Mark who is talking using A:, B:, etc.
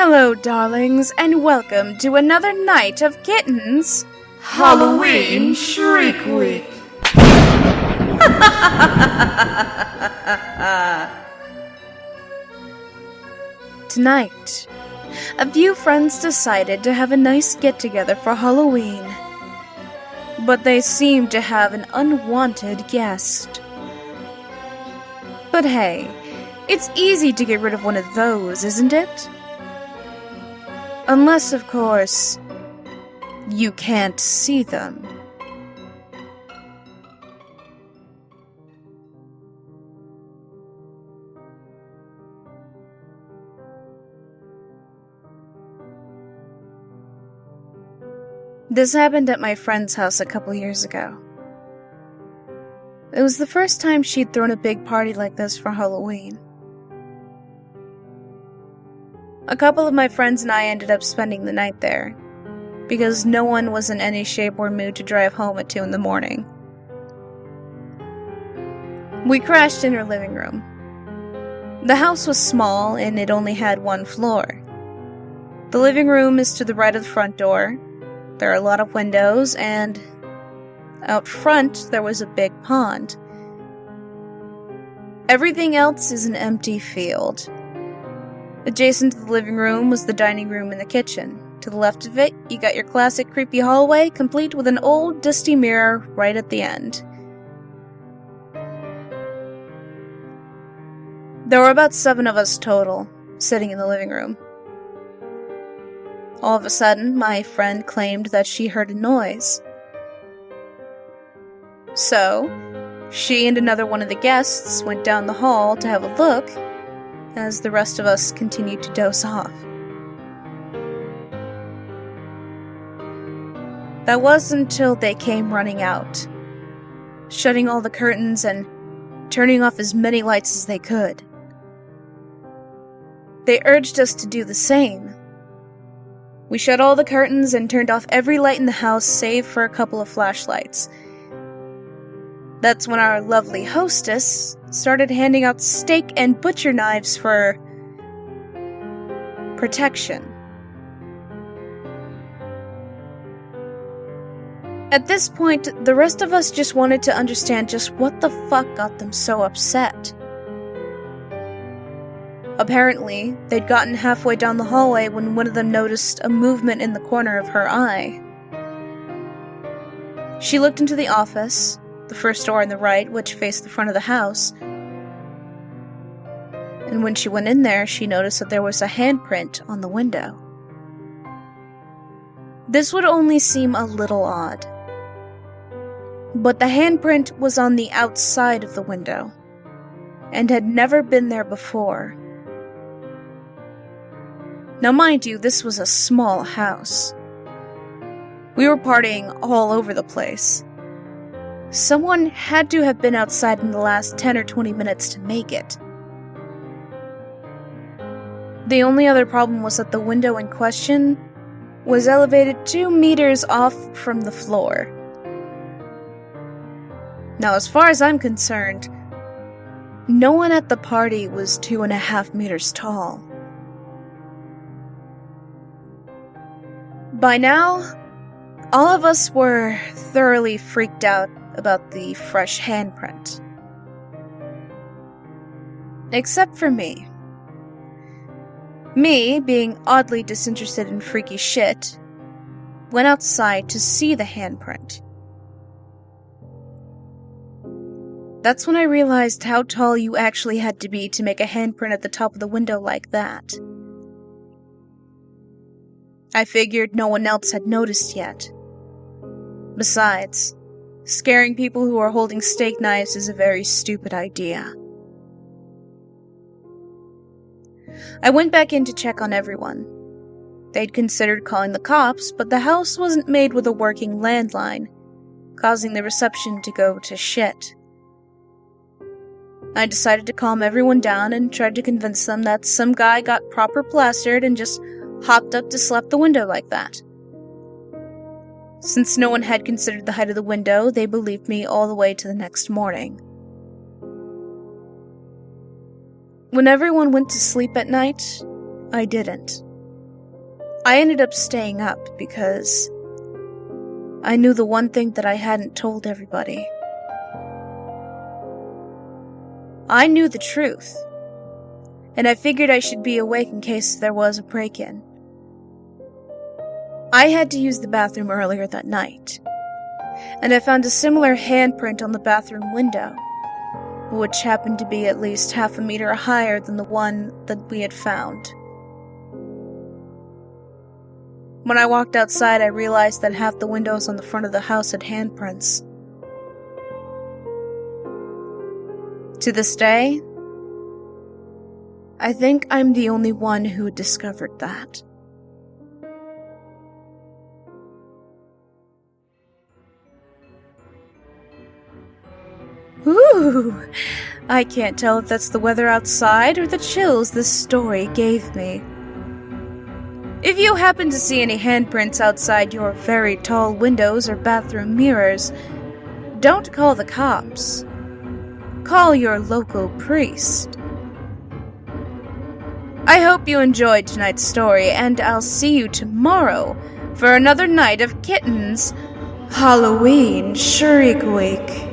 A: Hello, darlings, and welcome to another night of Kitten's
B: Halloween Shriek Week.
A: Tonight, a few friends decided to have a nice get-together for Halloween. But they seemed to have an unwanted guest. But hey, it's easy to get rid of one of those, isn't it? Unless, of course, you can't see them. This happened at my friend's house a couple years ago. It was the first time she'd thrown a big party like this for Halloween. A couple of my friends and I ended up spending the night there, because no one was in any shape or mood to drive home at 2 in the morning. We crashed in her living room. The house was small and it only had 1 floor. The living room is to the right of the front door. There are a lot of windows, and out front there was a big pond. Everything else is an empty field. Adjacent to the living room was the dining room and the kitchen. To the left of it, you got your classic creepy hallway, complete with an old dusty mirror right at the end. There were about 7 of us total, sitting in the living room. All of a sudden, my friend claimed that she heard a noise. So, she and another one of the guests went down the hall to have a look, as the rest of us continued to doze off. That wasn't until they came running out, shutting all the curtains and turning off as many lights as they could. They urged us to do the same. We shut all the curtains and turned off every light in the house save for a couple of flashlights. That's when our lovely hostess started handing out steak and butcher knives for protection. At this point, the rest of us just wanted to understand just what the fuck got them so upset. Apparently, they'd gotten halfway down the hallway when one of them noticed a movement in the corner of her eye. She looked into the office, the first door on the right, which faced the front of the house. And when she went in there, she noticed that there was a handprint on the window. This would only seem a little odd. But the handprint was on the outside of the window, and had never been there before. Now mind you, this was a small house. We were partying all over the place. Someone had to have been outside in the last 10 or 20 minutes to make it. The only other problem was that the window in question was elevated 2 meters off from the floor. Now, as far as I'm concerned, no one at the party was 2.5 meters tall. By now, all of us were thoroughly freaked out about the fresh handprint. Except for me. Me, being oddly disinterested in freaky shit, went outside to see the handprint. That's when I realized how tall you actually had to be to make a handprint at the top of the window like that. I figured no one else had noticed yet. Besides, scaring people who are holding steak knives is a very stupid idea. I went back in to check on everyone. They'd considered calling the cops, but the house wasn't made with a working landline, causing the reception to go to shit. I decided to calm everyone down and tried to convince them that some guy got proper plastered and just hopped up to slap the window like that. Since no one had considered the height of the window, they believed me all the way to the next morning. When everyone went to sleep at night, I didn't. I ended up staying up because I knew the one thing that I hadn't told everybody. I knew the truth, and I figured I should be awake in case there was a break-in. I had to use the bathroom earlier that night, and I found a similar handprint on the bathroom window, which happened to be at least half a meter higher than the one that we had found. When I walked outside, I realized that half the windows on the front of the house had handprints. To this day, I think I'm the only one who discovered that. Ooh, I can't tell if that's the weather outside or the chills this story gave me. If you happen to see any handprints outside your very tall windows or bathroom mirrors, don't call the cops. Call your local priest. I hope you enjoyed tonight's story, and I'll see you tomorrow for another night of Kitten's Halloween Shriek Week.